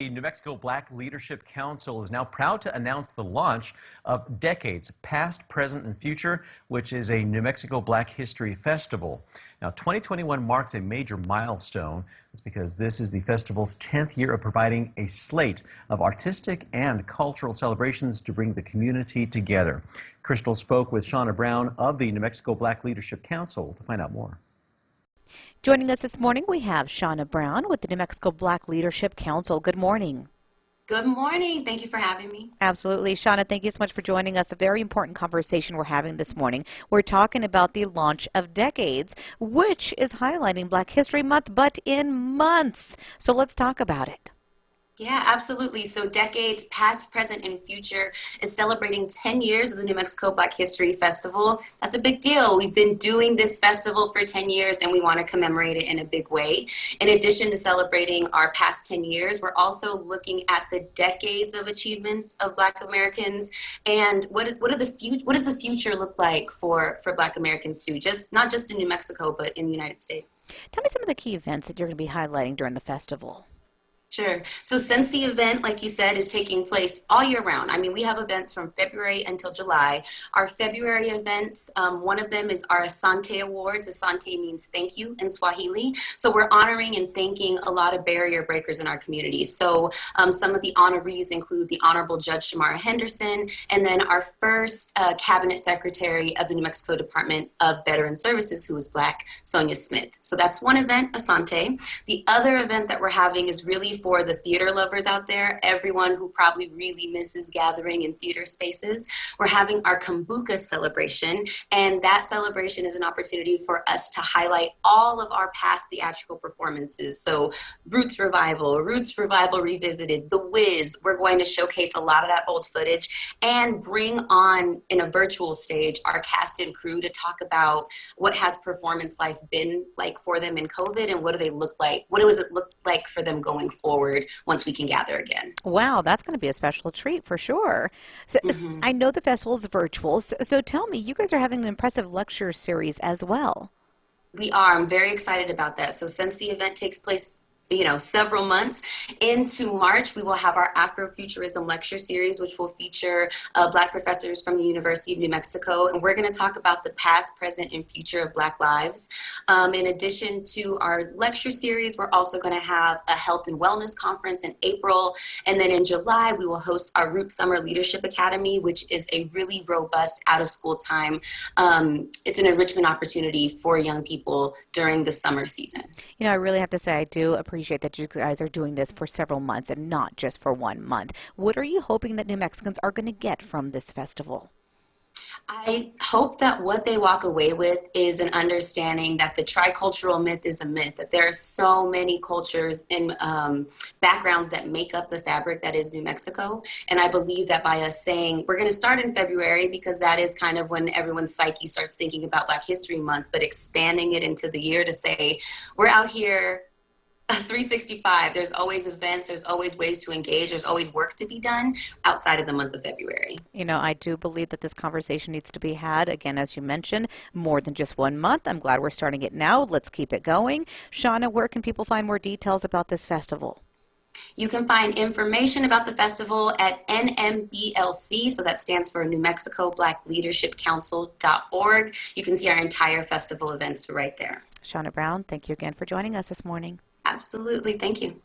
The New Mexico Black Leadership Council is now proud to announce the launch of Decades, Past, Present, and Future, which is a New Mexico Black History Festival. Now, 2021 marks a major milestone. It's because this is the festival's 10th year of providing a slate of artistic and cultural celebrations to bring the community together. Crystal spoke with Shauna Brown of the New Mexico Black Leadership Council to find out more. Joining us this morning, we have Shauna Brown with the New Mexico Black Leadership Council. Good morning. Good morning. Thank you for having me. Absolutely. Shauna, thank you so much for joining us. A very important conversation we're having this morning. We're talking about the launch of Decades, which is highlighting Black History Month, but in months. So let's talk about it. Yeah, absolutely. So Decades, Past, Present, and Future is celebrating 10 years of the New Mexico Black History Festival. That's a big deal. We've been doing this festival for 10 years, and we want to commemorate it in a big way. In addition to celebrating our past 10 years, we're also looking at the decades of achievements of Black Americans and what does the future look like for Black Americans too, not just in New Mexico, but in the United States. Tell me some of the key events that you're going to be highlighting during the festival. Sure. So since the event, like you said, is taking place all year round, I mean, we have events from February until July. Our February events, one of them is our Asante Awards. Asante means thank you in Swahili. So we're honoring and thanking a lot of barrier breakers in our community. So some of the honorees include the Honorable Judge Shamara Henderson, and then our first Cabinet Secretary of the New Mexico Department of Veteran Services, who is Black, Sonia Smith. So that's one event, Asante. The other event that we're having is really for the theater lovers out there, everyone who probably really misses gathering in theater spaces. We're having our Kombucha Celebration, and that celebration is an opportunity for us to highlight all of our past theatrical performances. So Roots Revival Revisited, The Wiz. We're going to showcase a lot of that old footage and bring on, in a virtual stage, our cast and crew to talk about what has performance life been like for them in COVID, and what do they look like? What does it look like for them going forward once we can gather again? Wow, that's going to be a special treat for sure. So, I know the festival is virtual, so tell me, you guys are having an impressive lecture series as well. We are. I'm very excited about that. So since the event takes place several months into March, we will have our Afrofuturism lecture series, which will feature Black professors from the University of New Mexico. And we're going to talk about the past, present, and future of Black lives. In addition to our lecture series, we're also going to have a health and wellness conference in April. And then in July, we will host our Root Summer Leadership Academy, which is a really robust out-of-school time. It's an enrichment opportunity for young people during the summer season. You know, I really have to say I do appreciate that you guys are doing this for several months and not just for 1 month. What are you hoping that New Mexicans are going to get from this festival? I hope that what they walk away with is an understanding that the tricultural myth is a myth, that there are so many cultures and backgrounds that make up the fabric that is New Mexico. And I believe that by us saying, we're going to start in February because that is kind of when everyone's psyche starts thinking about Black History Month, but expanding it into the year to say, we're out here 365. There's always events, there's always ways to engage, there's always work to be done outside of the month of February. You know, I do believe that this conversation needs to be had, again, as you mentioned, more than just 1 month. I'm glad we're starting it now. Let's keep it going. Shauna, where can people find more details about this festival? You can find information about the festival at NMBLC, so that stands for New Mexico Black Leadership Council.org. You can see our entire festival events right there. Shauna Brown, thank you again for joining us this morning. Absolutely. Thank you.